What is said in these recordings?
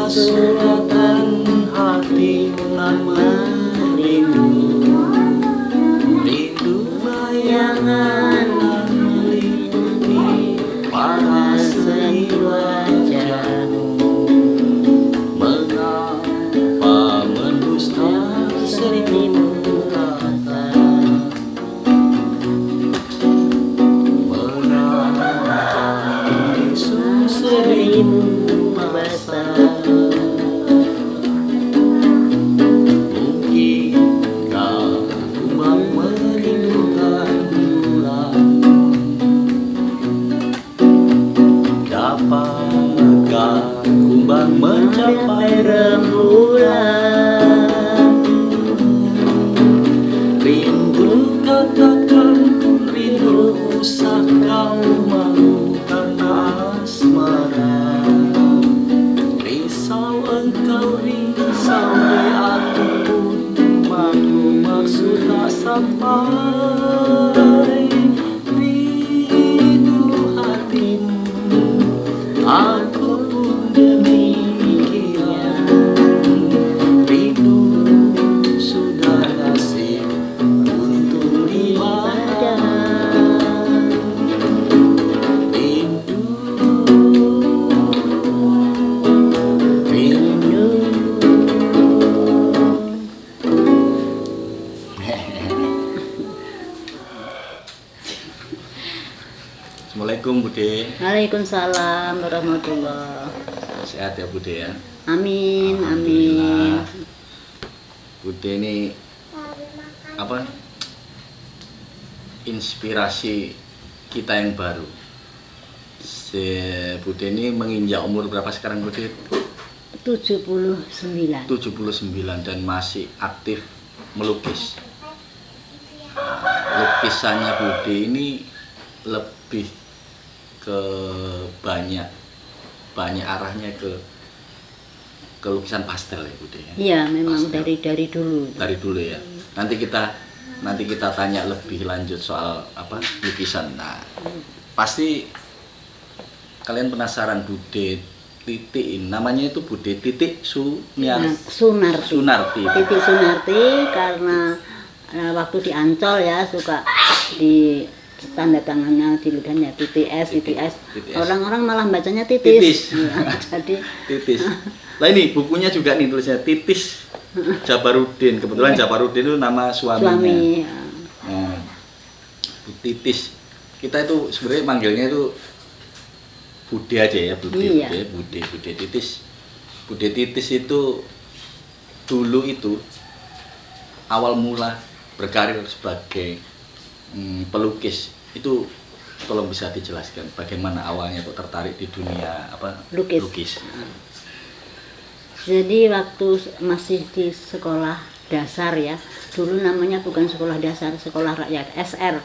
suratan hati nan merindu, rindu bayangan nan meliputi paras seni wajahmu. Mengapa mendusta seribu kata, mengapa bisu seribu bahasa. Mungkinkah kumbang merindukan bulan? Dapatkah kumbang mencapai rembulan? Rindu katakan, rindu usah kau malu karena asmara. Risau engkau risau di aku pun malu maksud tak sampai. Rindu hatimu aku pun demikian. Rindu sudah nasib untuk dibadan. Rindu, rindu. Assalamualaikum Bude. Waalaikumsalam warahmatullahi. Sehat ya Bude ya. Amin, amin. Alhamdulillah. Bude ini apa? Inspirasi kita yang baru. Bude ini menginjak umur berapa sekarang Bude? 79. 79 dan masih aktif melukis. Lukisannya Bude ini lebih ke banyak arahnya ke lukisan pastel ya Bude ya. Iya, memang Pastel. dari dulu. Dari dulu ya. Nanti kita tanya lebih lanjut soal apa lukisan. Nah, pasti kalian penasaran Bude Titik, namanya itu Bude Titik Sunarti. Sunarti. Titik Sunarti karena waktu di Ancol ya suka di tanda tangannya di ludahnya TTS. Orang-orang malah bacanya titis. Ya, jadi Titis. Lah ini bukunya juga nih tulisnya Titis Jabarudin. Kebetulan Jabarudin itu nama suaminya. suami. Nah, Titis. Kita itu sebenarnya manggilnya itu Bude aja ya, Iya. Bude Titis. Bude Titis itu dulu itu awal mula berkarir sebagai pelukis itu, tolong bisa dijelaskan bagaimana awalnya kok tertarik di dunia apa lukis. Jadi waktu masih di sekolah dasar ya, dulu namanya bukan sekolah dasar, sekolah rakyat SR.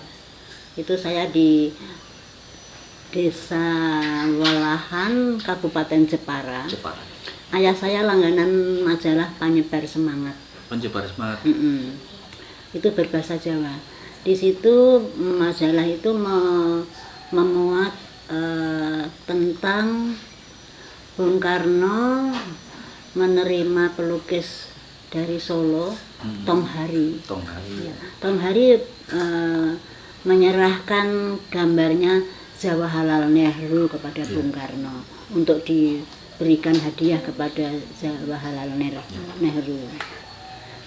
Itu saya di Desa Walahan, Kabupaten Jepara. Ayah saya langganan majalah Penyebar Semangat. Penyebar Semangat. Itu berbahasa Jawa. Di situ majalah itu memuat tentang Bung Karno menerima pelukis dari Solo, Tom Hari. Ya, Tom Hari menyerahkan gambarnya Jawaharlal Nehru kepada Bung Karno untuk diberikan hadiah kepada Jawaharlal Nehru.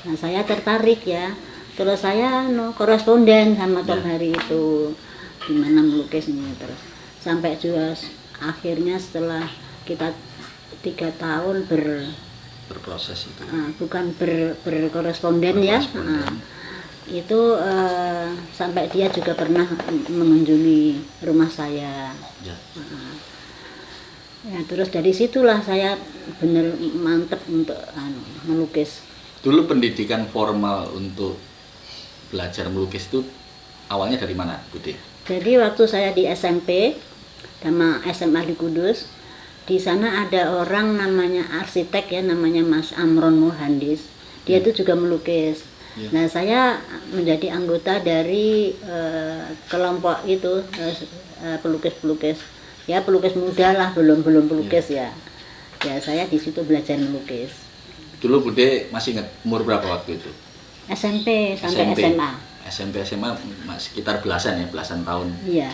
Nah, saya tertarik ya. Terus saya koresponden sama Tom Hari itu gimana melukisnya terus sampai juga akhirnya setelah kita 3 tahun berproses itu. Bukan berkoresponden ya. Itu sampai dia juga pernah mengunjungi rumah saya. Ya. Ya, terus dari situlah saya bener mantep untuk melukis. Dulu pendidikan formal untuk belajar melukis itu awalnya dari mana, Bude? Jadi waktu saya di SMP sama SMA di Kudus, di sana ada orang namanya arsitek ya, namanya Mas Amron Muhandis. Dia itu juga melukis. Nah, saya menjadi anggota dari kelompok itu pelukis-pelukis. Ya pelukis muda lah, belum pelukis ya. Ya saya di situ belajar melukis. Dulu Bude masih ingat umur berapa waktu itu? SMP sampai SMP. SMA. SMP SMA sekitar belasan tahun. Iya.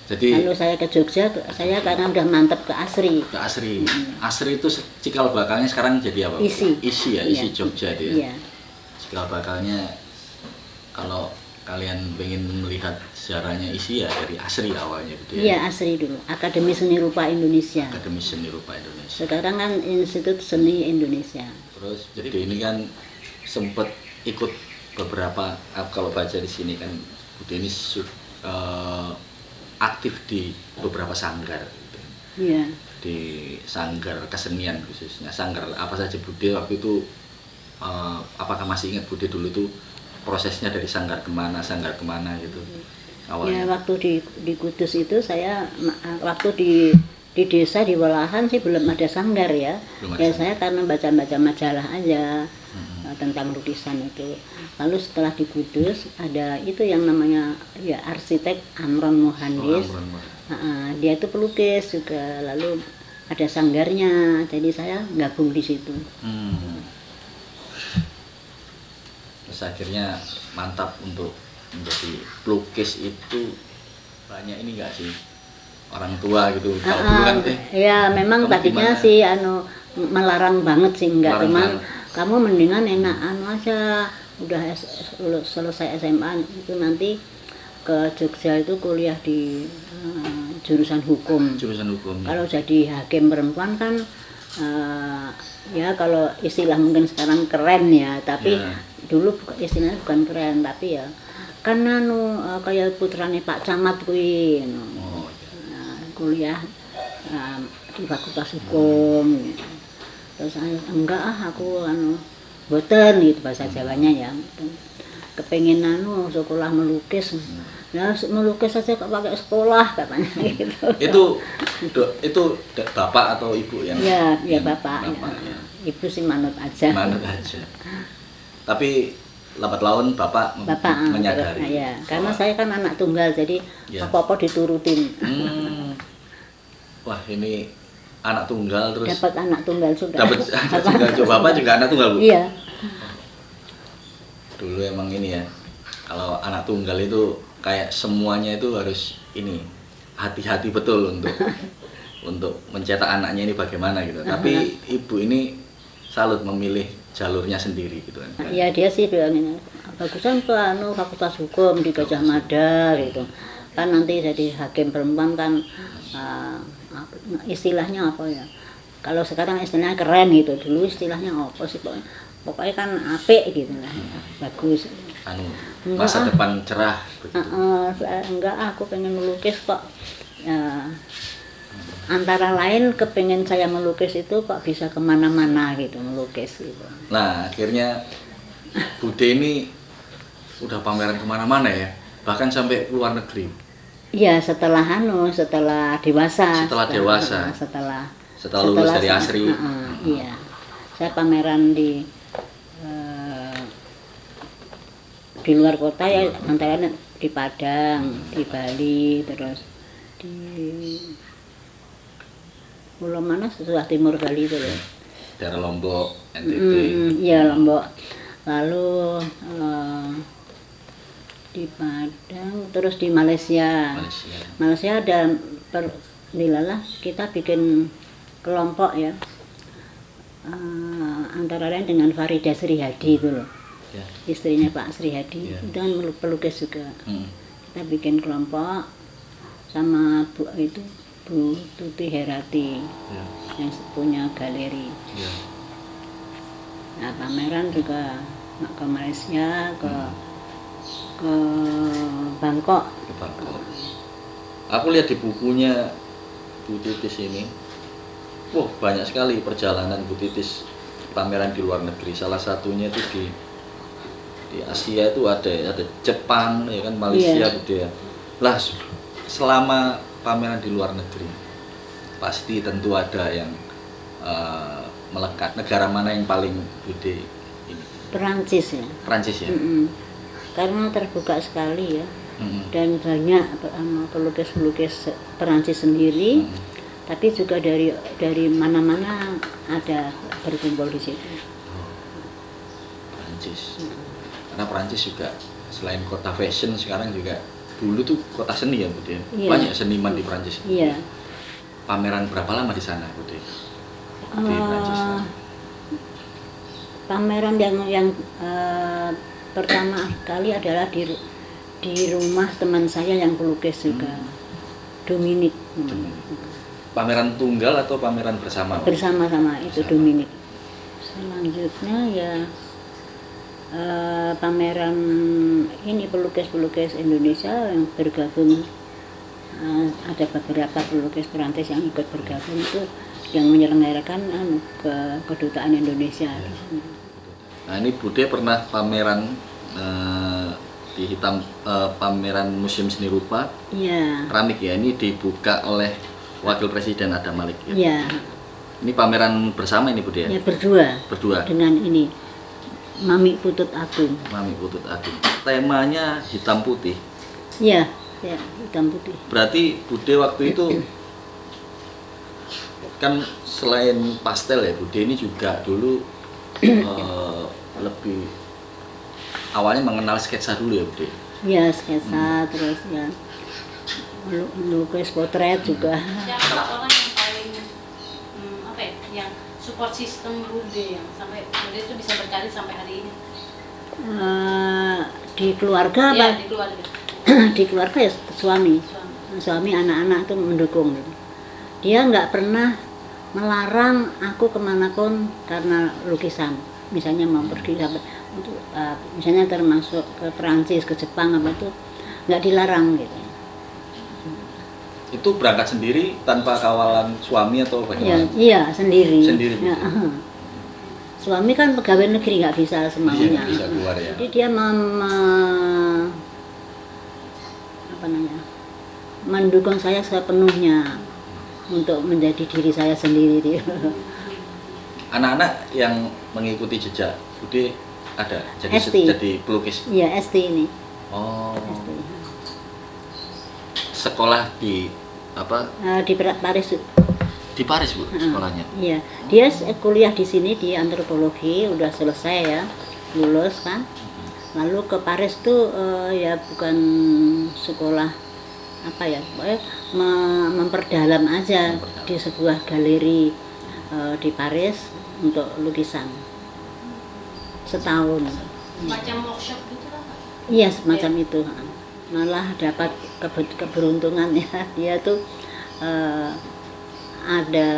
Jadi Lalu saya ke Jogja, saya karena udah mantep ke Asri. ke Asri. Asri itu cikal bakalnya sekarang jadi apa? Isi. Isi ya, Iya. isi Jogja dia. Iya. Cikal bakalnya kalau kalian pengen melihat sejarahnya Isi ya dari Asri awalnya gitu ya. Iya, Asri dulu. Akademi Seni Rupa Indonesia. Akademi Seni Rupa Indonesia. Sekarang kan Institut Seni Indonesia. Terus jadi ini kan sempet ikut beberapa, kalau baca di sini kan Bude ini aktif di beberapa sanggar gitu. Iya. Di sanggar kesenian khususnya. Sanggar apa saja Bude waktu itu, apakah masih ingat Bude dulu tuh prosesnya dari sanggar kemana gitu Ya, awalnya? waktu di Kudus itu saya waktu di desa di Walahan sih belum ada sanggar ya. Belum ada Ya sanggar. saya karena baca-baca majalah aja tentang lukisan itu. Lalu setelah di Kudus ada itu yang namanya ya arsitek Amron Mohandis. Dia itu pelukis juga. Lalu ada sanggarnya. Jadi saya gabung di situ. Terus akhirnya mantap untuk menjadi pelukis itu banyak ini enggak sih orang tua gitu kalau dulu kan ya memang kamu tadinya gimana? sih melarang banget sih enggak, Melarang cuman banget. kamu mendingan enak aja udah selesai SMA itu nanti ke Jogja itu kuliah di jurusan hukum. Jurusan hukum ya. Kalau jadi hakim perempuan kan ya kalau istilah mungkin sekarang keren ya, tapi Ya. dulu istilahnya bukan keren, tapi ya kan kayak putrane Pak Camat kuwi Oh, ya. kuliah di Fakultas Hukum. Terus enggak aku boten gitu bahasa Jawanya ya. Kepengen sekolah melukis. Nah, melukis saja kok pakai sekolah katanya gitu. Itu bapak atau ibu yang Ya bapak. ya. Ibu sih manut aja. Manut aja. Tapi lambat laun bapak menyadari. Ya, karena saya kan anak tunggal jadi Ya. apa-apa diturutin. Wah, ini anak tunggal terus Dapat anak tunggal juga. dapat anak tunggal. Coba bapak juga anak tunggal, Bu? Iya. Dulu emang ini ya. Kalau anak tunggal itu kayak semuanya itu harus ini hati-hati betul untuk mencetak anaknya ini bagaimana gitu. Tapi ibu ini salut memilih jalurnya sendiri gitu kan. Ya dia sih bilangnya bagusan ke Fakultas Hukum di Gajah Mada gitu. Kan nanti jadi hakim perempuan kan istilahnya apa ya? Kalau sekarang istilahnya keren gitu. Dulu istilahnya apa sih pokoknya kan apik gitu lah. Bagus. Masa depan cerah begitu. Enggak, aku pengen melukis kok. Antara lain kepengen saya melukis itu kok bisa kemana-mana gitu melukis gitu. Nah akhirnya Bude ini udah pameran kemana-mana ya, bahkan sampai ke luar negeri. Iya setelah dewasa. Setelah lulus dari Asri. Iya, saya pameran di luar kota ya, antara di Padang, di Bali, terus di Pulau mana setelah timur Bali itu loh. Daerah Lombok, NTT. Iya Lombok. Lalu di Padang, terus di Malaysia. Malaysia ada kita bikin kelompok ya. Antara lain dengan Farida Srihadi itu loh. Ya. Istrinya Pak Srihadi, Ya. itu kan pelukis juga. Kita bikin kelompok sama Bu Tuti Herati Ya. yang punya galeri. Ya. Nah, pameran juga ke Malaysia, ke Bangkok. Ke Bangkok. Aku lihat di bukunya Bu Titis ini, wah banyak sekali perjalanan Bu Titis pameran di luar negeri. Salah satunya itu di Asia itu ada Jepang ya kan, Malaysia gitu ya. Lah selama pameran di luar negeri pasti tentu ada yang melekat. Negara mana yang paling Bude ini? Perancis ya. Prancis ya. Karena terbuka sekali ya. Dan banyak pelukis-pelukis Perancis sendiri. tapi juga dari mana-mana ada berkumpul di situ. Perancis. Karena Perancis juga selain kota fashion sekarang juga dulu tuh kota seni ya Bu De. Iya. Banyak seniman di Perancis. Iya. Pameran berapa lama di sana Bu De? Di Perancis. Pameran yang pertama kali adalah di rumah teman saya yang pelukis juga, Dominic. Pameran tunggal atau pameran bersama? Bersama-sama itu Dominic. Selanjutnya ya pameran ini pelukis-pelukis Indonesia yang bergabung, ada beberapa pelukis Perancis yang ikut bergabung itu yang menyelenggarakan ke kedutaan Indonesia di sini. Nah ini Bude pernah pameran di pameran Museum Seni Rupa Iya. keramik ya, ini dibuka oleh Wakil Presiden Adam Malik ya. Iya. Ini pameran bersama ini Bude ya? Ya berdua dengan ini Mami Putut Agung. Mami Putut Agung. Temanya hitam putih. Iya, ya hitam putih. Berarti Bude waktu itu kan selain pastel ya, Bude ini juga dulu lebih awalnya mengenal sketsa dulu ya Bude. Ya sketsa terus ya melukis potret juga. Siapa orang yang paling apa ya, yang support system Bude yang sampai Bude itu bisa berkarir sampai hari ini? Di keluarga Iya, apa? di keluarga. Di keluarga ya suami anak-anak itu mendukung. Dia nggak pernah melarang aku kemanapun karena lukisan. Misalnya mau pergi sampai untuk misalnya termasuk ke Perancis, ke Jepang apa itu nggak dilarang gitu. Itu berangkat sendiri tanpa kawalan suami atau bagaimana? Iya sendiri. Sendiri. Ya, suami kan pegawai negeri nggak bisa semaunya. Iya, bisa keluar ya. Jadi dia apa namanya, mendukung saya sepenuhnya untuk menjadi diri saya sendiri. Anak-anak yang mengikuti jejak Bude ada Esti. jadi pelukis. Iya ST ini. Oh. ST. Sekolah di apa? Di Paris. Di Paris Bu sekolahnya. Iya, dia kuliah di sini di antropologi, udah selesai ya, lulus kan. Lalu ke Paris tuh ya bukan sekolah apa ya, pokoknya memperdalam aja di sebuah galeri di Paris untuk lukisan setahun. Macam workshop gitu lah Pak? Iya semacam itu. Malah dapat keberuntungan ya, dia tuh ada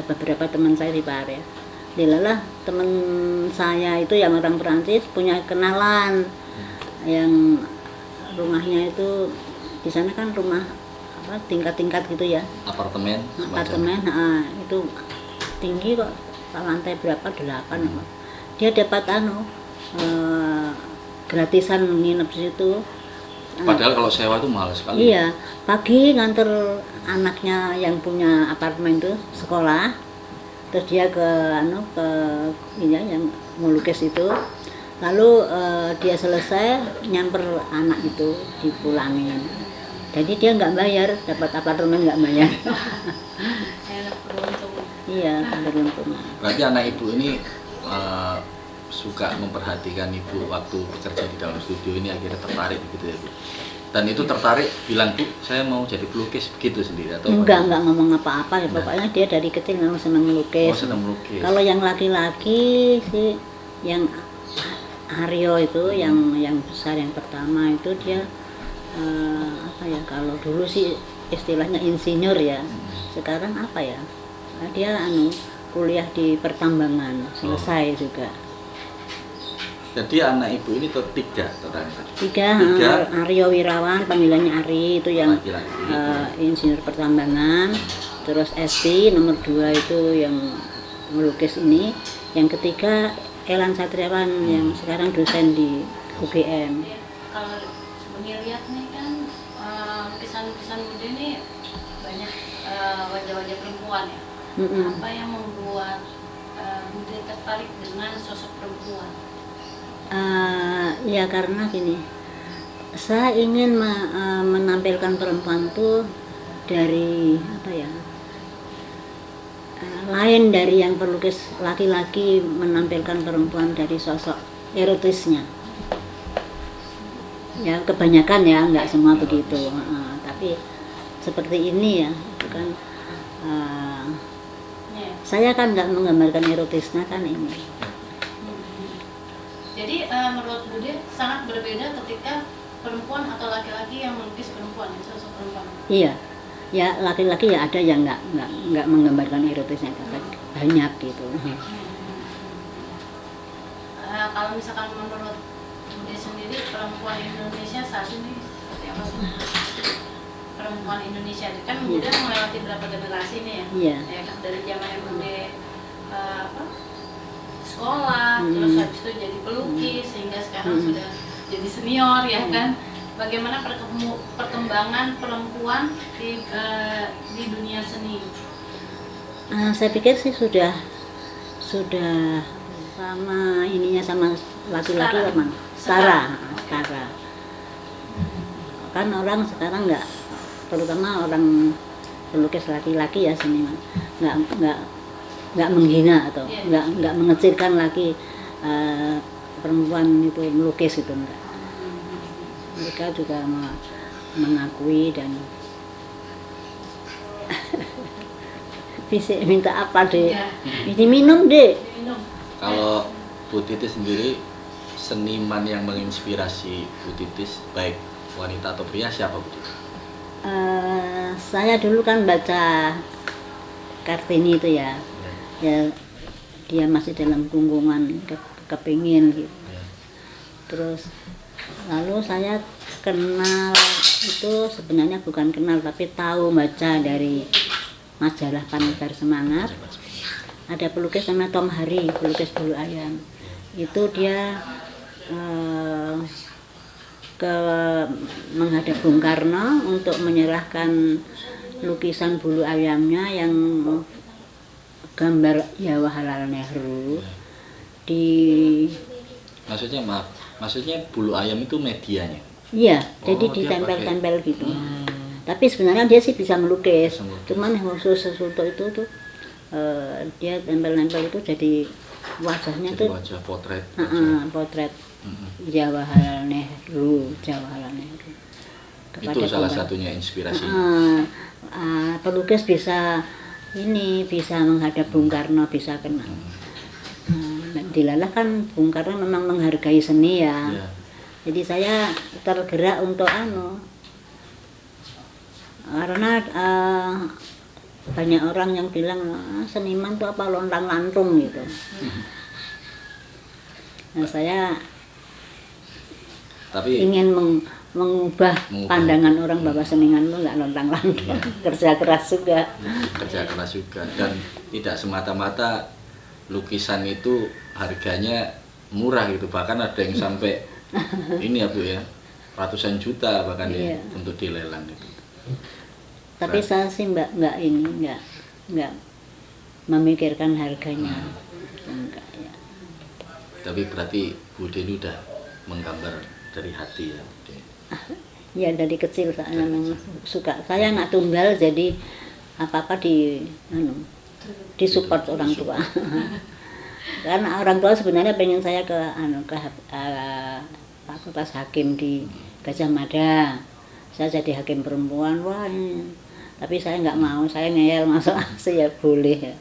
beberapa teman saya di Paris. Dilalah teman saya itu yang orang Perancis punya kenalan yang rumahnya itu di sana kan rumah apa tingkat-tingkat gitu ya. Apartemen. Apartemen, itu tinggi kok, lantai berapa 8 apa. Dia dapat gratisan nginep di situ. Padahal kalau sewa itu mahal sekali. Iya, pagi nganter anaknya yang punya apartemen itu sekolah, terus dia ke yang melukis itu, lalu dia selesai nyamper anak itu dipulangin. Jadi dia nggak bayar, dapat apartemen nggak bayar. Enak, beruntung. Iya, beruntung. Berarti anak ibu ini suka memperhatikan ibu waktu bekerja di dalam studio ini, akhirnya tertarik gitu ya Bu. Dan itu tertarik bilang Bu saya mau jadi pelukis begitu sendiri atau Enggak ngomong apa-apa ya, pokoknya dia dari kecil memang senang melukis. Oh, senang melukis. Kalau yang laki-laki sih yang Aryo itu yang besar yang pertama itu dia apa ya, kalau dulu sih istilahnya insinyur ya. Sekarang apa ya? Dia kuliah di pertambangan, selesai juga. Jadi anak ibu ini tiga total. Tiga. Aryo Wirawan, panggilannya Ari, itu yang insinyur pertambangan. Terus Esti nomor 2 itu yang melukis ini. Yang ketiga Elan Satriawan yang sekarang dosen di UGM. Kalau melihat nih kan lukisan-lukisan Bude ini banyak wajah-wajah perempuan ya. Apa yang membuat Bude tertarik dengan sosok perempuan? Ya karena gini, saya ingin menampilkan perempuan tuh dari apa ya, lain dari yang pelukis laki-laki menampilkan perempuan dari sosok erotisnya. Ya kebanyakan ya, nggak semua begitu. Tapi seperti ini ya, itu kan saya kan nggak menggambarkan erotisnya kan ini. Jadi menurut Bude sangat berbeda ketika perempuan atau laki-laki yang melukis perempuan, sosok perempuan. Iya, ya laki-laki ya ada yang nggak menggambarkan erotisnya, banyak gitu. Kalau misalkan menurut Bude sendiri, perempuan Indonesia saat ini seperti apa sih? Perempuan Indonesia kan Bude melewati berapa generasi nih ya? Iya. Ya kan dari zaman yang Bude sekolah, terus habis itu jadi pelukis, sehingga sekarang sudah jadi senior ya kan? Bagaimana perkembangan perempuan di dunia seni? Saya pikir sih sudah sama ininya sama laki-laki sama setara. Kan orang sekarang nggak, terutama orang pelukis laki-laki ya seniman, nggak menghina atau nggak mengecilkan lagi perempuan itu melukis itu enggak. Mereka juga mengakui dan bisa minta apa deh, ini minum deh. Kalau Bu Titis sendiri, seniman yang menginspirasi Bu Titis baik wanita atau pria siapa Bu Titis? Saya dulu kan baca Kartini itu ya, dia masih dalam gunggungan kepingin gitu. Terus lalu saya kenal itu, sebenarnya bukan kenal tapi tahu, baca dari majalah Panebar Semangat. Ada pelukis namanya Tom Hari, pelukis bulu ayam. Itu dia menghadap Bung Karno untuk menyerahkan lukisan bulu ayamnya yang gambar Jawaharlal Nehru di. Maksudnya bulu ayam itu medianya? Iya, jadi ditempel-tempel gitu. Tapi sebenarnya dia sih bisa melukis, cuman khusus untuk itu tuh dia tempel-tempel itu jadi wajahnya jadi tuh wajah potret. Potret Jawaharlal Nehru. Itu salah satunya inspirasinya. Pelukis bisa menghadap Bung Karno, bisa kenal. Dilalah kan Bung Karno memang menghargai seni ya. Jadi saya tergerak untuk karena banyak orang yang bilang seniman itu apa lontang-lantung gitu. Nah, saya ingin mengubah pandangan orang bahwa seniman itu nggak lontang-lantung, kerja keras juga. Dan tidak semata-mata lukisan itu harganya murah gitu, bahkan ada yang sampai ini ya Bu ya, ratusan juta bahkan ya untuk dilelang gitu. Tapi saya sih nggak memikirkan harganya. Enggak, ya. Tapi berarti Bu Deni udah menggambar dari hati ya. Ya dari kecil saya memang suka. Saya anak tunggal, jadi apa-apa disupport orang tua. Karena orang tua sebenarnya pengen saya ke Fakultas Hakim di Gajah Mada. Saya jadi hakim perempuan, tapi saya nggak mau, saya ngeyel masuk AC ya boleh ya.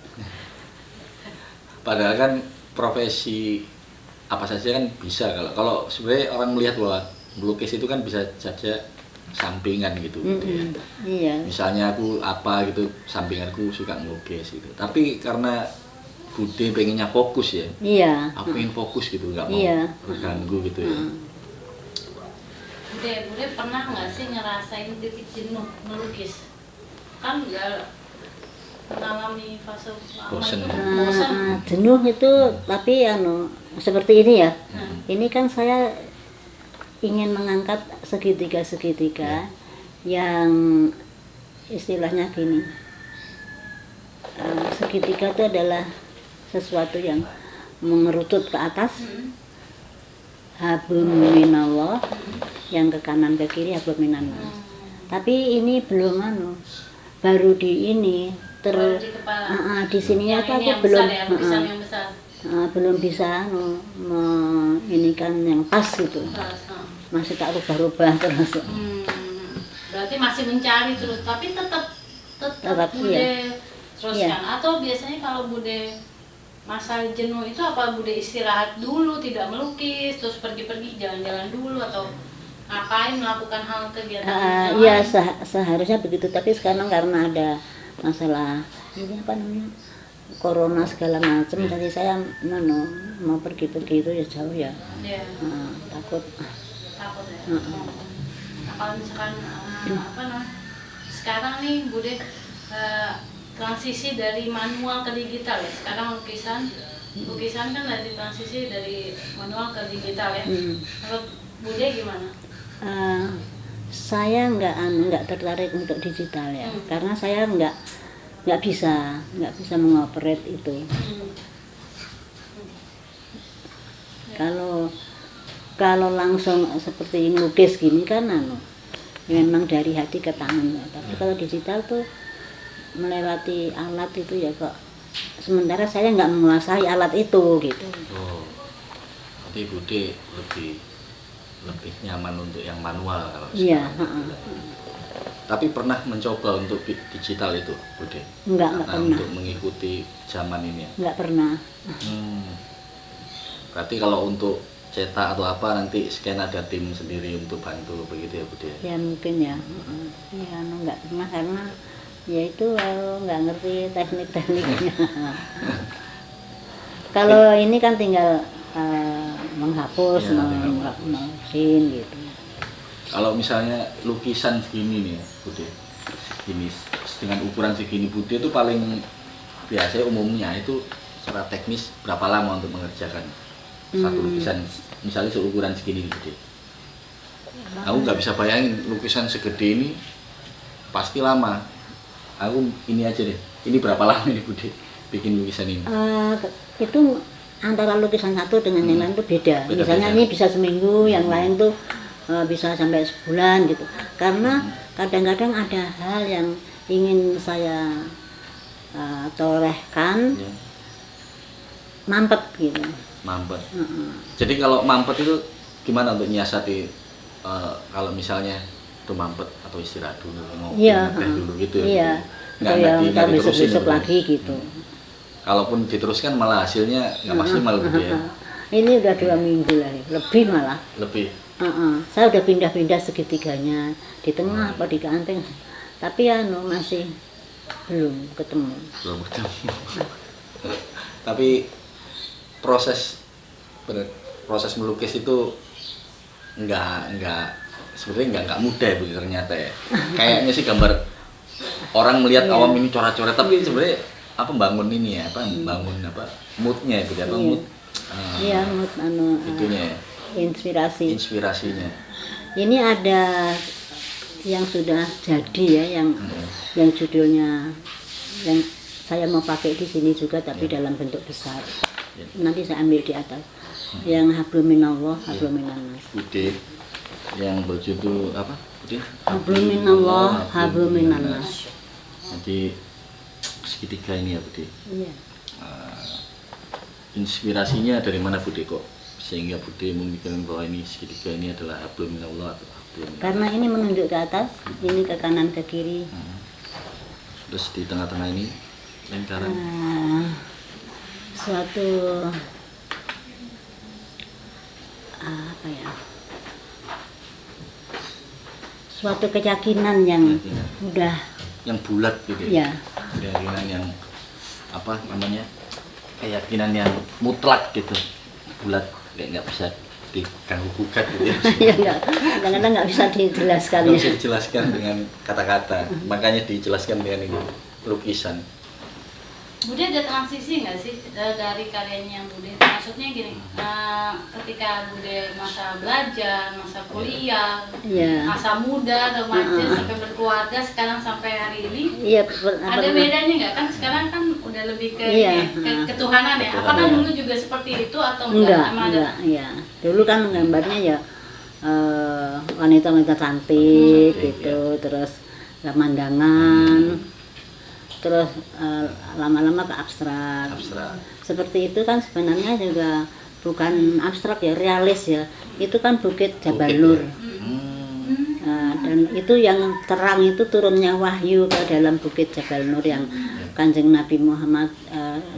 Padahal kan profesi apa saja kan bisa, kalau sebenarnya orang melihat bahwa melukis itu kan bisa saja sampingan gitu. Iya. Misalnya aku apa gitu, sampinganku suka ngelukis gitu. Tapi karena Bude pengennya fokus ya. Iya. Aku pengen fokus gitu, nggak mau terganggu gitu ya. Bude pernah nggak sih ngerasain titik jenuh melukis? Kan nggak mengalami fase bosen. Jenuh itu, tapi seperti ini ya. Ini kan saya ingin mengangkat segitiga-segitiga yang istilahnya gini. Segitiga itu adalah sesuatu yang mengerucut ke atas. Hablum minallah, yang ke kanan ke kiri hablum minallah. Tapi ini belum baru di ini baru di kepala. Di sininya Yang tuh ini aku yang belum besar ya, lukisan yang besar. belum bisa ini kan yang pas gitu. Pas, Masih tak rubah-rubah terus. Berarti masih mencari terus, tapi tetap Bude iya. teruskan. Atau biasanya kalau Bude masa jenuh itu apa Bude istirahat dulu, tidak melukis, terus pergi-pergi jalan-jalan dulu, atau ngapain, melakukan hal kegiatan Iya seharusnya begitu, tapi sekarang karena ada masalah ini apa namanya corona segala macam, jadi saya mau pergi-pergi itu ya jauh ya. Takut ya. Nah, kalau misalkan sekarang nih Bude transisi dari manual ke digital ya. Sekarang lukisan kan dari transisi dari manual ke digital ya. Menurut Bude gimana? Saya nggak tertarik untuk digital ya, karena saya nggak bisa mengoperate itu. Kalau langsung seperti lukis gini kan memang dari hati ke tangan ya. Tapi kalau digital tuh melewati alat itu ya kok. Sementara saya nggak menguasai alat itu gitu. Berarti Bude lebih nyaman untuk yang manual kalau sekarang. Tapi pernah mencoba untuk digital itu, Bude? Enggak pernah. Untuk mengikuti zaman ini ya? Enggak pernah. Berarti kalau untuk cetak atau apa nanti scan ada tim sendiri untuk bantu begitu ya, Bude? Ya mungkin ya. Ya enggak pernah karena ya itu nggak ngerti teknik-tekniknya. Kalau ini kan tinggal menghapus, mesin gitu. Kalau misalnya lukisan segini nih ya, Bude, ini dengan ukuran segini Bude itu paling biasanya umumnya itu secara teknis berapa lama untuk mengerjakan satu lukisan, misalnya seukuran segini Bude? Aku nggak bisa bayangin lukisan segede ini pasti lama. Aku ini aja deh, ini berapa lama nih Bude bikin lukisan ini? Itu antara lukisan satu dengan yang lain tuh beda. Misalnya ini bisa seminggu, yang lain tuh bisa sampai sebulan gitu. Karena kadang-kadang ada hal yang ingin saya torehkan, mampet gitu. Mampet. Jadi kalau mampet itu gimana untuk nyiasati kalau misalnya itu mampet atau istirahat dulu, mau dulu gitu ya? Nggak diterusin lagi gitu. Kalaupun diteruskan malah hasilnya nggak maksimal gitu ya. Ini udah 2 minggu lah, lebih malah. Lebih. Saya udah pindah-pindah segitiganya di tengah apa di kanting, tapi masih belum ketemu. Tapi proses melukis itu sebenarnya nggak mudah ya begitu ternyata ya. Kayaknya sih gambar orang melihat awam ini coret-coret, tapi sebenarnya bangun ini ya, bangun moodnya itu apa mood. Iya, mood itunya ya. Inspirasinya. Ini ada yang sudah jadi ya, yang judulnya yang saya mau pakai di sini juga, tapi dalam bentuk besar. Nanti saya ambil di atas. Yang Habluminallah, Habluminannas. Bude yang berjudul apa? Bude? Habluminallah, Habluminannas. Jadi segitiga ini ya Bude. Iya. Inspirasinya dari mana Bude kok sehingga Bude memikirkan bahwa ini segitiga ini adalah Habluminallah atau Habluminannas? Karena ini menunjuk ke atas, ini ke kanan ke kiri. Terus di tengah-tengah ini lingkaran. Suatu apa ya? Suatu keyakinan yang udah yang bulat gitu ya. Keyakinan yang apa namanya? Keyakinan yang mutlak gitu. Bulat, nggak bisa diganggu gugat gitu ya. Ya kadang-kadang nggak bisa dijelaskan. Nggak bisa dijelaskan dengan kata-kata, makanya dijelaskan dengan ini lukisan. Bude ada transisi nggak sih dari karyanya yang Bude? Maksudnya gini, ketika Bude masa belajar, masa kuliah, masa muda, remaja, sampai berkeluarga, sekarang sampai hari ini, ada bedanya nggak? Kan sekarang kan udah lebih ke ketuhanan ya. Apakah dulu juga seperti itu atau enggak? Enggak. Ya. Dulu kan gambarnya ya wanita-wanita cantik gitu, terus pemandangan. terus lama-lama ke abstrak. Seperti itu kan sebenarnya juga bukan abstrak ya, realis ya. Itu kan Bukit Jabal Nur. Dan itu yang terang itu turunnya wahyu ke dalam Bukit Jabal Nur yang Kanjeng Nabi Muhammad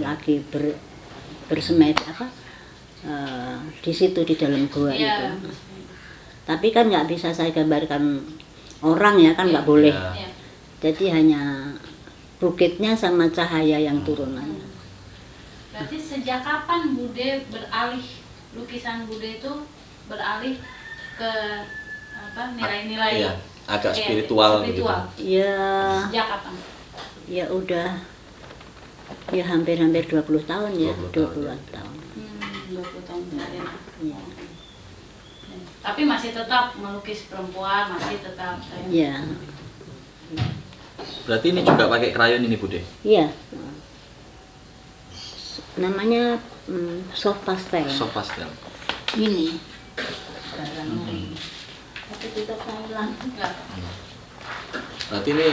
lagi bersemedi di situ di dalam gua itu. Tapi kan nggak bisa saya gambarkan orang ya, kan nggak boleh. Jadi hanya bukitnya sama cahaya yang turun aja. Berarti sejak kapan Bude beralih, lukisan Bude itu beralih ke nilai-nilai agak spiritual gitu? Ya. Sejak kapan? Ya udah, ya hampir 20 tahun ya, 20-an tahun. 20 tahun ya. Ya. Tapi masih tetap melukis perempuan, masih tetap. Ya. Berarti ini juga pakai krayon ini Bude? Iya. Namanya soft pastel. Soft pastel. Ini. Tapi tidak hilang. Berarti ini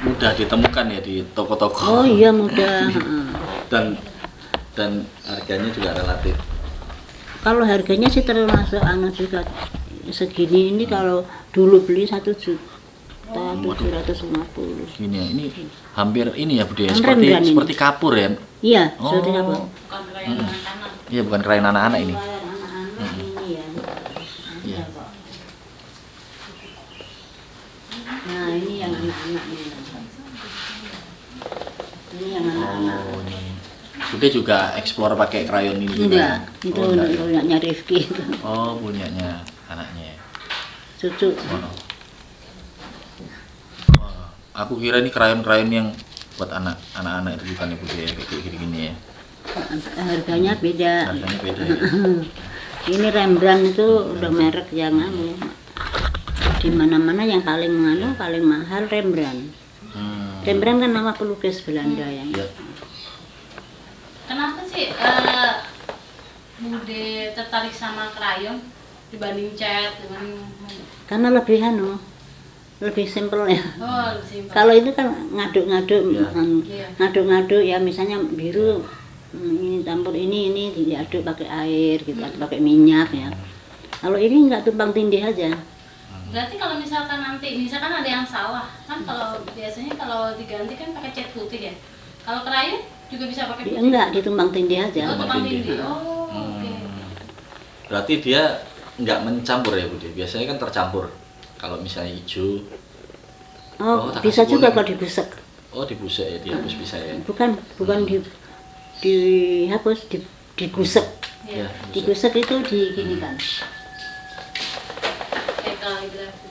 mudah ditemukan ya di toko-toko. Oh iya mudah. dan harganya juga relatif. Kalau harganya sih termasuk juga segini ini kalau dulu beli 1.750.000. Ini ya, ini hampir ini ya Bude, seperti kapur ya. Iya, seperti kapur. Bukan krayon anak-anak. Iya, bukan krayon anak-anak ini. Ini ya. Iya. Nah, ini yang anak-anak. Ini yang anak-anak. Oh, ini. Bude juga explore pakai krayon ini juga? Enggak, itu punyanya Rifki. Oh, punyanya anaknya. Cucu. Wah, aku kira ini krayon-krayon yang buat anak-anak itu bukan ya Bude ya, kayak gini-gini ya. Harganya beda. Harganya beda ya. Ini Rembrandt itu udah merek yang di mana-mana yang paling mahal Rembrandt. Rembrandt kan nama pelukis Belanda yang. Ya. Kenapa sih Bude tertarik sama krayon dibanding cat Karena lebih lebih simpel ya. Oh, simpel. Kalau itu kan ngaduk-ngaduk, Iya. ngaduk-ngaduk ya misalnya biru ini campur ini diaduk pakai air gitu atau pakai minyak ya. Kalau ini nggak tumpang tindih aja. Berarti kalau misalkan ada yang salah kan, kalau biasanya kalau diganti kan pakai cat putih ya. Kalau krayon juga bisa pakai putih. Enggak, ditumpang tindih aja. Oh, tumpang tindih. Oh, oke. Berarti dia nggak mencampur ya Bude, biasanya kan tercampur. Kalau misalnya hijau. Oh, tak bisa kasih juga kuning. kalau dibusek. Oh, dibusek ya, dihapus bisa ya. Bukan dihapus, digusek. Iya. Digusek itu diginikan. Kayak kaligrafi.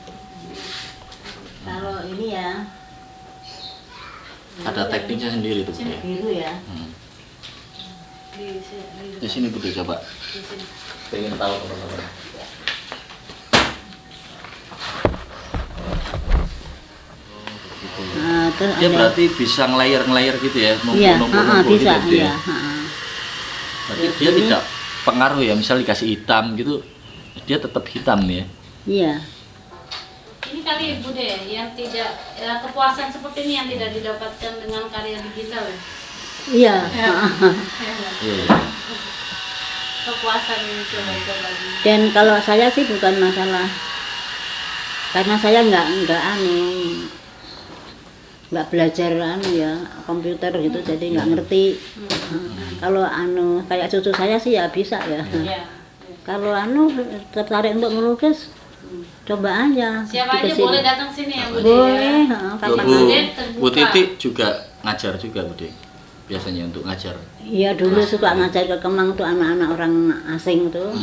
Kalau ini ya Ada tekniknya sendiri tuh Bude. biru ya. Di sini Bude coba. Di sini. Pengen tahu teman-teman. Nah, terus Dia ada berarti bisa ngelayar gitu ya, iya, numpuk-numpuk bisa, gitu ya. iya. Berarti dia tidak pengaruh ya, misal dikasih hitam gitu, dia tetap hitam nih ya. Iya. Ini kali Bude yang tidak kepuasan seperti ini yang tidak didapatkan dengan karya digital ya. Iya. Iya. Kepuasan ini coba-coba gini. Dan kalau saya sih bukan masalah, karena saya nggak belajar ya komputer gitu, jadi nggak ngerti. Kalau kayak cucu saya sih ya bisa ya. Iya. Kalau tertarik untuk melukis, coba aja. Siapa aja Dikasih- boleh datang sini ya Bude. Boleh, Ya. kapan Bu, Bude terbuka. Bu Titi juga ngajar juga Bude, biasanya untuk ngajar. Iya dulu suka ngajar ke Kemang tuh anak-anak orang asing tuh.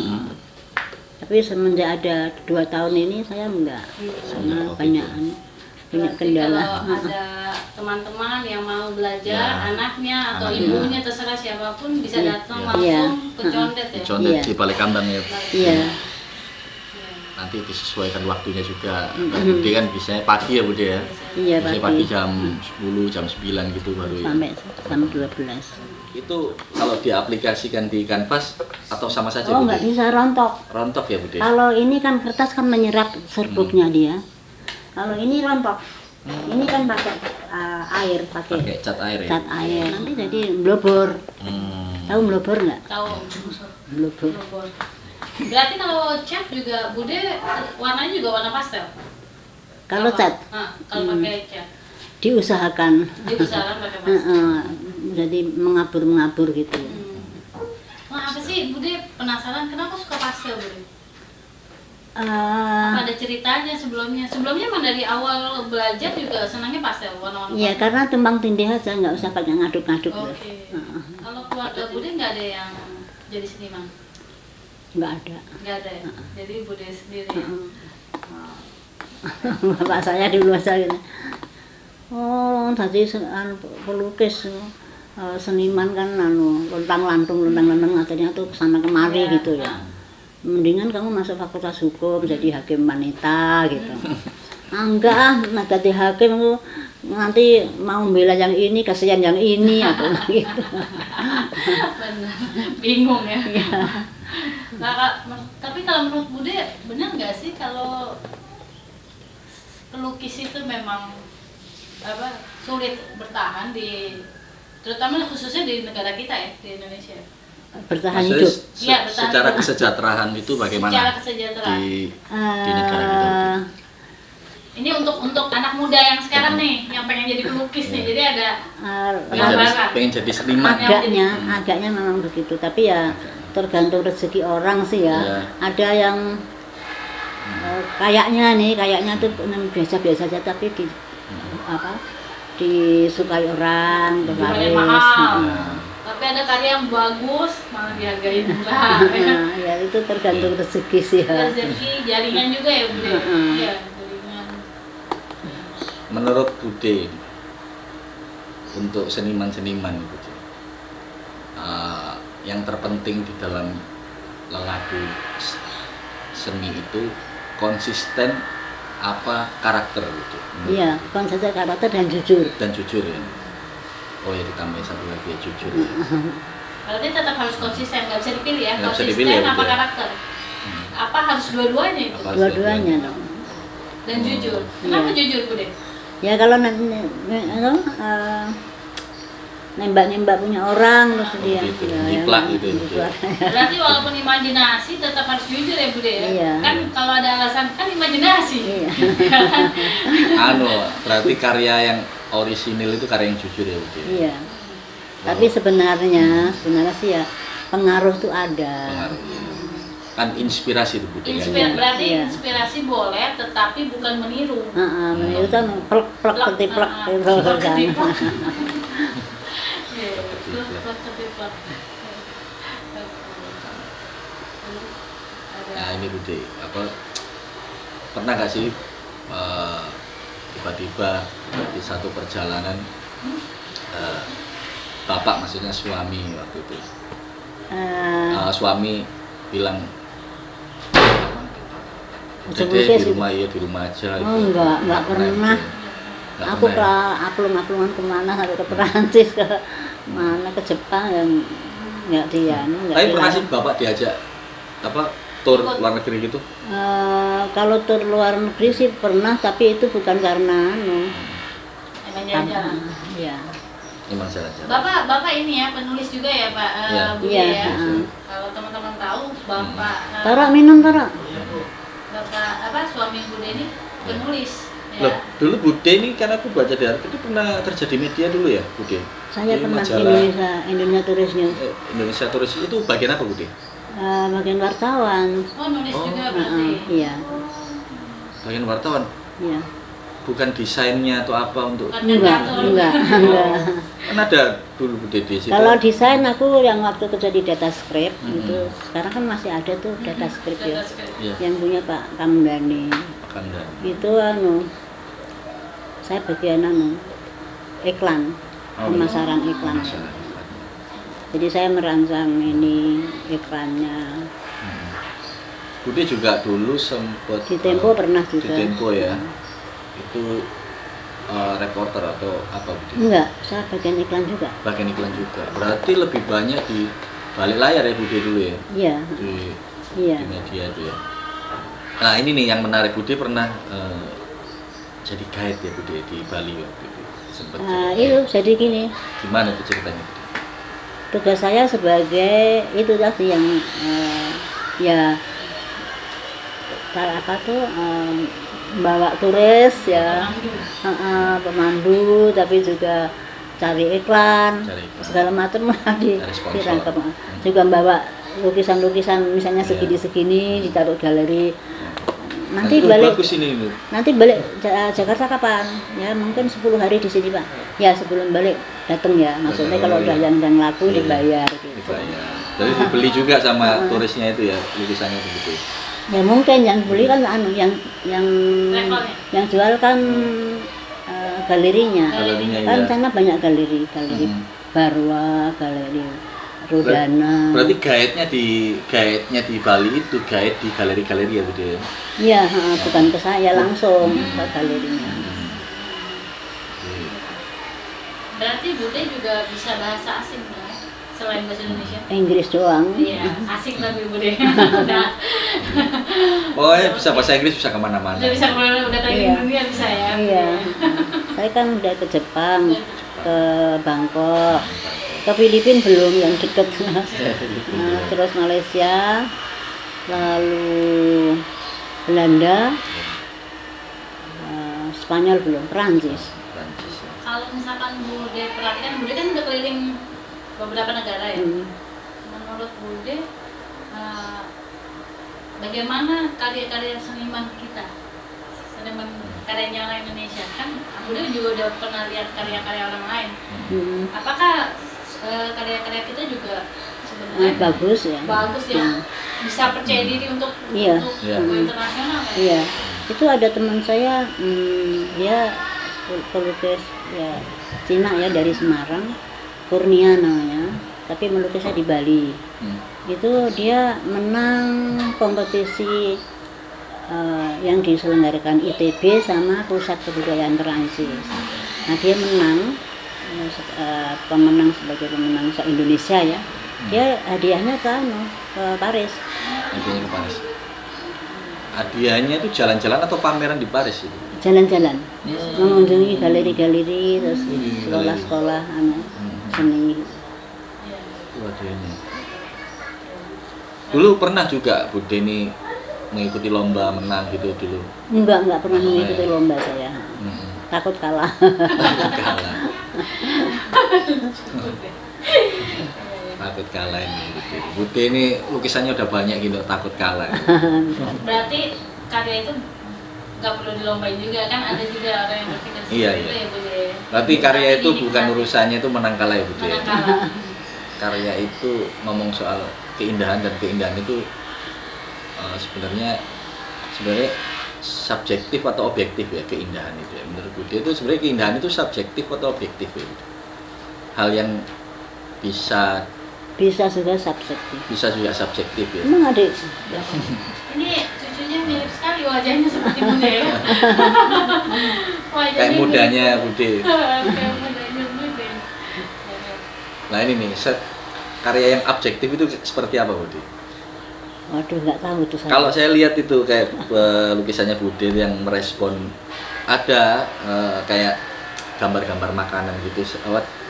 Tapi semenjak ada 2 tahun ini saya enggak, karena banyak Berarti kendala. kalau ada teman-teman yang mau belajar, Ya. anaknya atau Anaknya. ibunya terserah siapapun bisa Iya. datang Iya. langsung ke Condet ya. Condet Iya. di Balai Kambang ya. Iya. Nanti disesuaikan waktunya juga. Bude kan biasanya pagi ya Bude ya. Iya Biasanya pagi pagi. jam 10, jam 9 gitu baru ya. Sampai jam 12. Itu kalau diaplikasikan di kanvas atau sama saja Oh Bude? nggak bisa rontok. Rontok ya Bude? Kalau ini kan kertas kan menyerap serbuknya dia. Kalau ini rontok. Ini kan pakai air, pakai cat air ya. cat air. Nanti jadi blobor. Tahu blobor nggak? Tahu. Blobor. Berarti kalau cat juga Bude warnanya juga warna pastel. Kalau cat Kalau pakai cat diusahakan. diusahakan pakai pastel. Jadi mengabur gitu. Nah, apa sih Bude penasaran kenapa suka pastel Bude? Eh, Apa ada ceritanya sebelumnya? Sebelumnya emang dari awal belajar juga senangnya pastel, warna-warna Iya, pastel. karena tumbang tindih aja, nggak usah pakai ngaduk-ngaduk. Oke. Kalau keluarga Bude nggak ada yang jadi seniman? Nggak ada. Nggak ada ya? Jadi Bude sendiri ya? Bapak saya dulu aja gitu. Oh, tadi pelukis, seniman kan lontang-lantung akhirnya tuh kesana kemari Iya. gitu ya. Mendingan kamu masuk fakultas hukum jadi hakim wanita gitu. Enggak, nah jadi hakim aku nanti mau bela yang ini, kasihan yang ini atau gitu. Benar, bingung ya. Nah, tapi kalau menurut Bude benar nggak sih kalau pelukis itu memang sulit bertahan terutama khususnya di negara kita ya, di Indonesia. Bertahan Maksudnya hidup. Iya, bertahan secara hidup. kesejahteraan itu bagaimana? Secara kesejahteraan. Di negara kita. Ini untuk anak muda yang sekarang nih, yang pengen jadi pelukis nih, jadi ada Pengen jadi seniman. Agaknya memang begitu, tapi ya tergantung rezeki orang sih ya. Iya. Ada yang kayaknya tuh biasa-biasa aja, tapi disukai orang, Dibayar terlaris. mahal. Tapi ada karya yang bagus, malah dihargai murah. Ya itu tergantung rezeki sih ya. Rezeki, jaringan juga ya Bude. Iya, jaringan. Menurut Bude, untuk seniman-seniman Bude, yang terpenting di dalam lelaku seni itu konsisten apa karakter Bude? Iya, konsisten karakter dan jujur. Dan jujur ya. Oh ya, ditambah satu lagi ya, jujur. Berarti tetap harus konsisten, nggak bisa dipilih ya. Nggak bisa Konsisten dipilih ya, apa Bude? karakter? Apa harus dua-duanya itu? Apa? Dua-duanya dong. Dan jujur. Kenapa Iya. jujur Bude? Ya kalau nembak punya orang terus dia gitu, ya, jiplak yang- gitu ya, Bude. Berarti walaupun imajinasi tetap harus jujur ya Bude ya? Iya. Kan kalau ada alasan, kan imajinasi. Iya. Berarti karya yang orisinil itu karya yang jujur ya Bude. Iya. Tapi sebenarnya sih ya pengaruh tuh ada. Pengaruh. Kan inspirasi itu Bude kan. Berarti Iya. inspirasi boleh, tetapi bukan meniru. Meniru kan plek ketiplek gitu kan. Iya, plek ketiplek. Nah ini Bude, pernah gak sih tiba-tiba di satu perjalanan bapak maksudnya suami waktu itu suami bilang udah deh di rumah aja Oh enggak pernah. Aku ke aklung-aklungan kemana sampai ke Perancis ke mana ke Jepang yang nggak dia. Tapi pernah sih bapak diajak tur luar negeri gitu? Kalau tur luar negeri sih pernah, tapi itu bukan karena Emang jalan-jalan. Iya. Emang jalan-jalan. Bapak ini ya penulis juga ya Pak Bude Iya. ya. Kalau teman-teman tahu Bapak Tara minum Tara. Bapak suami Bude ini penulis. Loh, dulu Bude ini karena aku baca di artikel itu pernah kerja di media dulu ya Bude? Saya Di pernah majalah Indonesia Turis News. Indonesia Turis itu bagian apa Bude? Bagian wartawan. Oh nulis juga berarti. Iya. Bagian wartawan? Iya. Bukan desainnya atau apa untuk? Enggak. Kan ada dulu Bude di situ. Kalau desain aku yang waktu kerja di data script itu sekarang kan masih ada tuh data script ya. Iya. Yang punya Pak Kamdani. Kanda. Itu saya bagian iklan, pemasaran iklan. Jadi saya merancang ini iklannya. Bude juga dulu sempat Di Tempo pernah juga. Di Tempo ya. Itu reporter atau apa Bude? Enggak, saya bagian iklan juga. Bagian iklan juga. Berarti lebih banyak di balik layar ya Bude dulu ya? Iya. Di media itu ya. Nah ini nih yang menarik, Bude pernah jadi guide ya Bude di Bali waktu itu sempat Itu jadi gini, gimana tuh ceritanya Bude? tugas saya sebagai itu tadi yang ya apa tuh bawa turis ya, pemandu, tapi juga cari iklan, segala macam dirangkap. Juga bawa lukisan-lukisan misalnya segini-segini ditaruh galeri. Nanti balik Jakarta kapan? Ya mungkin 10 hari di sini Pak. Ya sebelum balik datang ya. Maksudnya kalau udah yang laku dibayar gitu. Dibayar. Jadi dibeli juga sama turisnya itu ya lukisannya begitu. Ya mungkin yang beli kan yang jual kan galerinya. Kan sana banyak galeri Barwa, galeri Rodana. Berarti guide-nya di Bali itu guide di galeri-galeri ya Bude? Iya, bukan ke saya langsung ke galerinya. Berarti Bude juga bisa bahasa asing ya? Selain bahasa Indonesia? Inggris doang. Iya, asing tapi Bude. Oh ya bisa bahasa Inggris, bisa kemana-mana. Bisa kemana-mana, udah keliling dunia bisa ya? Iya. Saya kan udah ke Jepang, ke Bangkok, ke Filipina belum yang deket. Terus Malaysia, lalu Belanda, Spanyol belum, Perancis. Kalau misalkan Bude perhatikan, Bude kan udah keliling beberapa negara ya. Menurut Bude, bagaimana karya-karya seniman kita, seniman karyanya orang Indonesia? Kan Bude juga udah pernah lihat karya-karya orang lain. Apakah karya-karya kita juga sebenarnya bagus ya? Bagus ya, bisa percaya diri untuk go internasional kan? Iya, itu ada teman saya, dia pelukis ya Cina ya dari Semarang, Kurnia namanya, tapi melukisnya di Bali. Itu dia menang kompetisi yang diselenggarakan ITB sama Pusat Kebudayaan Perancis. Nah dia menang, sebagai pemenang se-Indonesia ya. Dia hadiahnya ke Paris. Hadiahnya ke Paris. Hadiahnya itu jalan-jalan atau pameran di Paris itu? Jalan-jalan, mengunjungi galeri-galeri, terus sekolah-sekolah seni. Itu hadiahnya. Dulu pernah juga Bude ini mengikuti lomba menang gitu dulu? Enggak pernah mengikuti lomba saya. Takut kalah. Takut kalah ini. Bude ini lukisannya udah banyak gitu, takut kalah. Berarti karya itu nggak perlu dilombain juga kan, ada juga orang yang berpikir seperti iya. itu ya Bude. Berarti karya itu bukan urusannya itu menang kalah ya Bude. Menang kalah. Karya itu ngomong soal keindahan, dan keindahan itu sebenarnya subjektif atau objektif ya, keindahan itu ya. Menurut Bude itu sebenarnya keindahan itu subjektif atau objektif ya. Hal yang bisa juga subjektif. Bisa juga subjektif ya. Emang adik? Ini cucunya mirip sekali wajahnya seperti Bude ya. Kayak mudanya Bude. Kayak mudanya Bude. Nah ini nih, karya yang objektif itu seperti apa Bude? Waduh, nggak tahu tuh saya. Kalau saya lihat itu kayak lukisannya Bude yang merespon, ada kayak gambar-gambar makanan gitu,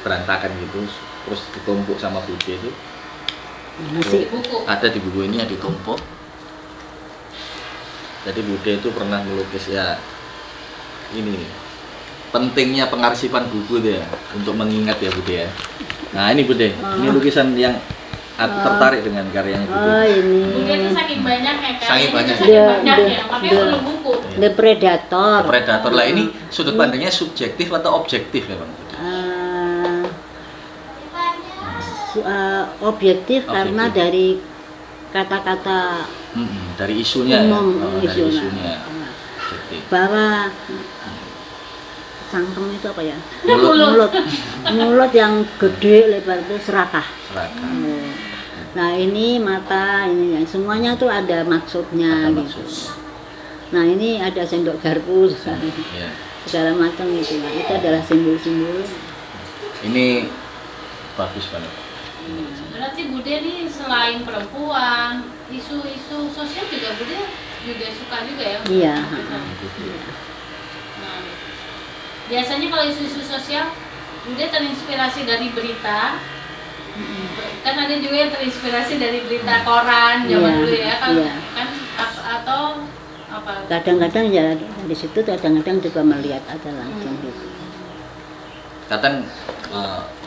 berantakan gitu, terus ditumpuk sama Bude itu. Ada di buku ini yang ditumpuk. Jadi Bude itu pernah melukis ya ini, pentingnya pengarsipan buku itu ya, untuk mengingat ya Bude ya. Nah ini Bude, ini lukisan yang aku tertarik dengan karyanya Bude. Ini. Bude itu saking banyaknya kan. Saking banyaknya. Tapi perlu buku. The Predator. The Predator lah, ini sudut pandangnya subjektif atau objektif ya Bang Bude? Objektif karena dari kata-kata dari isunya umum, dari isunya. Bahwa cangkem itu apa ya? Mulut. Mulut yang gede lebar itu serakah. Serakah. Nah ini mata, ini semuanya tuh ada maksudnya gitu. Nah ini ada sendok garpu, segala macam gitu. Nah itu adalah simbol-simbol. Ini bagus banget. Berarti Bude ini selain perempuan, isu-isu sosial juga Bude juga suka juga ya? Iya. Nah, biasanya kalau isu-isu sosial, Bude terinspirasi dari berita. Kan ada juga yang terinspirasi dari berita koran zaman Iya, dulu ya kan, iya. kan atau apa? Kadang-kadang ya di situ kadang-kadang juga melihat ada langsung gitu. Kadang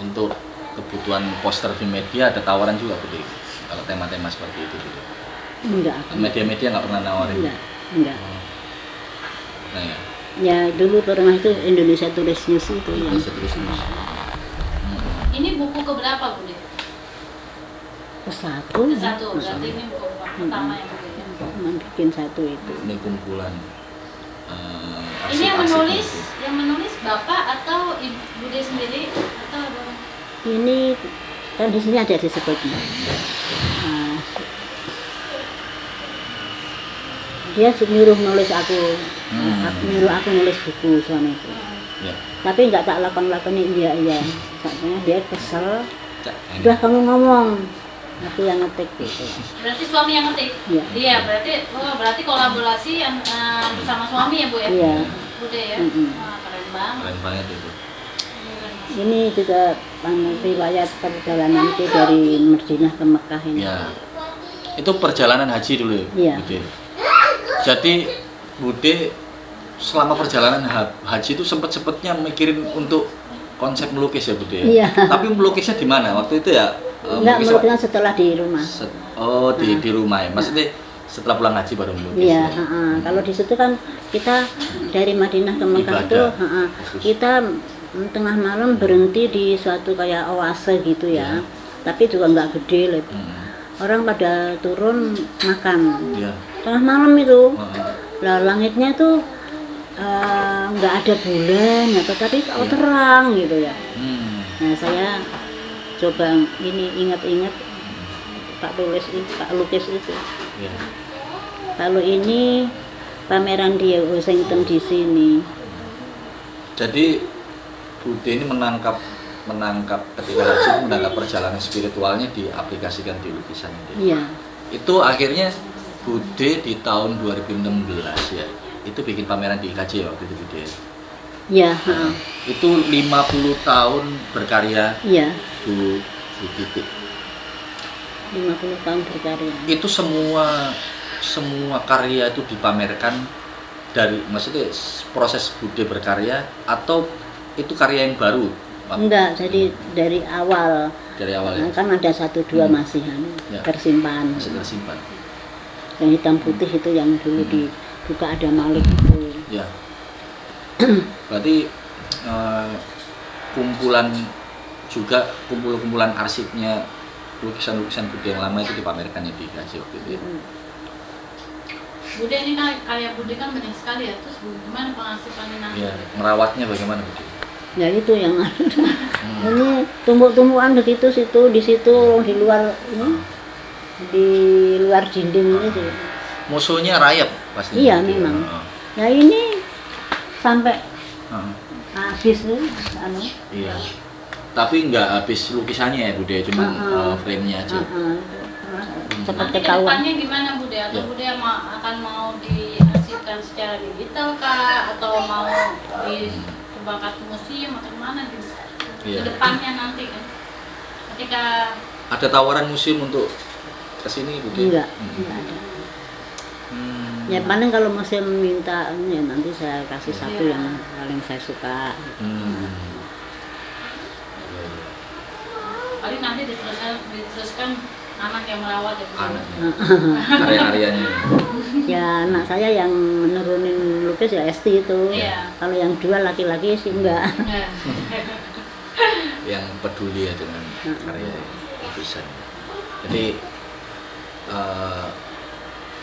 untuk kebutuhan poster di media ada tawaran juga Bude. Kalau tema-tema seperti itu Bude. Enggak. Media-media nggak pernah nawarin. Enggak. Nah ya. Ya dulu pernah itu Indonesia Tourist News itu yang Terus. Ini buku keberapa Bude? ke-1. Ke-1, berarti ini buku pertama yang Bude. Bikin 1 itu. Ini kumpulan. Ini yang arsip-arsip menulis Bapak atau Ibu Bude sendiri atau ada orang? Ini kan di sini ada disebutnya. Dia nyuruh nulis aku, nyuruh aku nulis buku suamiku. Ya. Tapi nggak tak lakon-lakoni iya. Soalnya dia kesel. Cak, ini. Udah kamu ngomong, aku yang ngetik gitu. Berarti suami yang ngetik? Iya. Iya, berarti kolaborasi yang bersama suami ya Bu ya? Iya. Bude ya? Mm-mm. Wah, keren banget. Keren banget itu. Ini juga riwayat perjalanan itu dari Madinah ke Mekah ini. Ya. Itu perjalanan haji dulu ya, Iya. Bude. Jadi Bude selama perjalanan haji itu sempet-sempetnya mikirin untuk konsep melukis ya Bude ya? Iya. Tapi melukisnya di mana? Waktu itu ya Enggak, melukisnya setelah di rumah. di rumah ya. Maksudnya setelah pulang haji baru melukis. Iya, ya? kalau di situ kan kita dari Madinah ke Mekah itu Ibadah. kita tengah malam berhenti di suatu kayak oase gitu ya. Iya. Tapi juga nggak gede lah. Orang pada turun makan. Iya. Tengah malam itu. Heeh. Lah langitnya tuh nggak ada bulan atau tapi terang gitu ya. Nah saya coba ini ingat-ingat tak lukis itu. Iya. Kalau ini pameran di Washington DC ini. Jadi Bude ini menangkap ketika haji itu menangkap perjalanan spiritualnya diaplikasikan di lukisan ini. Iya. Itu akhirnya Bude di tahun 2016 ya. Itu bikin pameran di IKJ waktu itu Bude. Iya, Itu 50 tahun berkarya iya. Bu Titik. 50 tahun berkarya. Itu semua karya itu dipamerkan dari maksudnya proses Bude berkarya atau itu karya yang baru? Pak? Enggak, jadi dari awal. Dari awal ya. Kan ada 1-2 masih Ya. tersimpan. Masih tersimpan. Yang hitam putih itu yang dulu dibuka ada Malik itu. Ya. Berarti kumpulan arsipnya lukisan-lukisan Bude yang lama itu dipamerkan ya di IKJ waktu itu. Ya. Bude ini karya Bude kan banyak sekali ya, terus gimana pengasipannya nanti? Ya, merawatnya bagaimana Bude? Ya itu yang ini tumpuk-tumpukan begitu di situ di luar ini di luar dinding ini sih. Musuhnya rayap pasti. Iya memang. Nah ini sampai habis nih, Iya. Tapi nggak habis lukisannya ya Bude, cuma frame-nya aja. Cepat Nanti ketahuan. kedepannya gimana Bude? Atau Ya. Bude akan mau dihasilkan secara digital kah? Atau mau dikembangkan ke museum atau mana gitu? Iya. Kedepannya nanti kan? Ketika Ada tawaran museum untuk kesini Bude? Enggak ada. Ya paling kalau museum minta ya nanti saya kasih satu yang paling saya suka. paling nanti diteruskan anak yang merawat ya Bu? Karya-karyanya. Ya anak saya yang menurunin lukis ya Esti itu. Iya. Kalau yang 2 laki-laki sih enggak. Yang peduli ya dengan karya lukisan. Jadi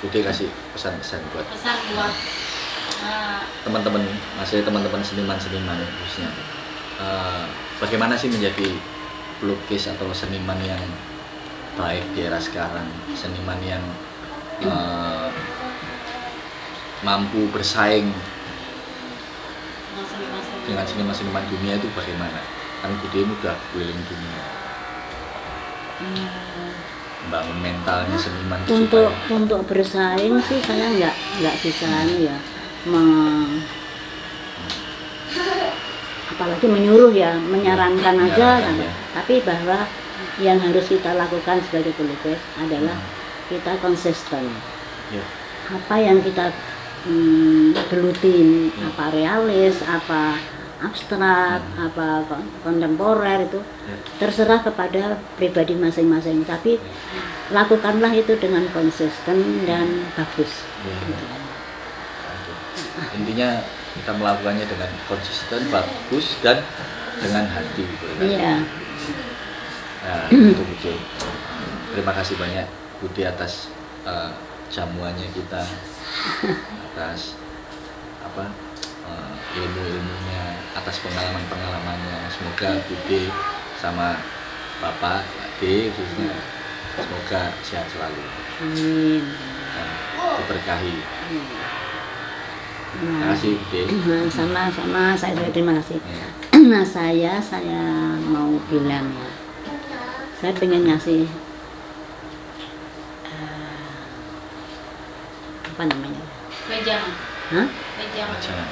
Bude kasih pesan-pesan buat Pesan buat teman-teman, maksudnya teman-teman seniman-seniman khususnya. Bagaimana sih menjadi pelukis atau seniman yang baik di era sekarang, seniman yang mampu bersaing dengan seniman-seniman dunia itu bagaimana? Kan Bude ini udah keliling dunia. Membangun mentalnya seniman Untuk bersaing sih saya nggak bisa ya apalagi menyuruh ya, menyarankan aja, Menyarankan, ya. tapi bahwa yang harus kita lakukan sebagai pelukis adalah kita konsisten. Ya. Apa yang kita gelutin, apa realis, apa abstrak, apa kontemporer itu terserah kepada pribadi masing-masing. Tapi lakukanlah itu dengan konsisten dan bagus. Ya. Intinya kita melakukannya dengan konsisten, bagus, dan dengan hati. Iya. Nah, itu Bude. Terima kasih banyak Bude atas jamuannya kita, atas ilmu-ilmunya, atas pengalaman-pengalamannya. Semoga Bude sama Bapak, Ade khususnya semoga sehat selalu. Amin. Dan diberkahi. Terima Nah, kasih Bude. sama-sama, saya juga terima kasih. Ya. Nah, saya mau bilang ya, saya pengen ngasih apa namanya? Wejangan. Hah? Wejangan. Jangan.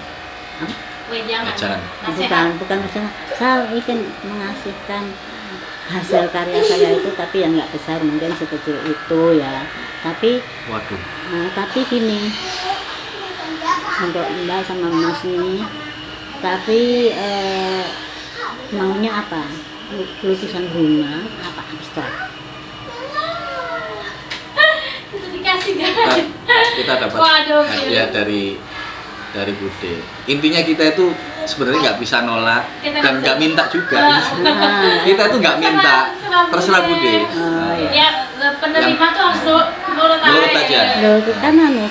Wejangan. Wejangan. Nasihat. Bukan masalah. Saya ingin mengasihkan hasil karya saya itu, tapi yang nggak besar, mungkin sekecil itu ya. Tapi Waduh. tapi gini, untuk Mbak sama Mas ini, tapi maunya apa? Lukisan bunga apa abstrak? Itu dikasih Kita dapat Waduh, hadiah dari Bude. Intinya kita itu sebenarnya nggak bisa nolak Kita dan nggak nggak bisa. minta juga. Nah, Kita itu nggak minta, terserah Bude. Oh, iya. Ya, penerima tuh harus nurut Nurut aja. Loh,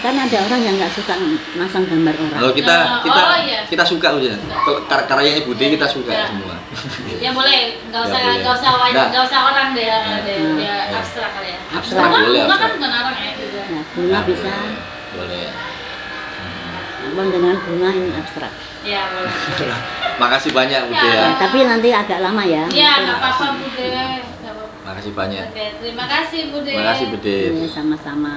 kan ada orang yang nggak suka masang gambar orang. Kalau kita Oh, iya. kita suka udah. Karyanya Bude kita suka Ya. semua. Ya boleh, nggak usah boleh. nggak usah Nggak. nggak usah orang deh, Hmm. ya Ya. abstrak kali ya. Abstrak Bunga- boleh, bunga kan abstrak. bukan orang ya juga. Nah, bunga Nah, bisa, Boleh. abang dengan bunga ini abstrak. Ya boleh. Makasih banyak Bude ya. Nah, tapi nanti agak lama ya. Ya nggak apa-apa Bude. Nggak apa-apa. Makasih banyak. Oke, terima kasih Bude. Terima kasih Bude. Iya, sama-sama.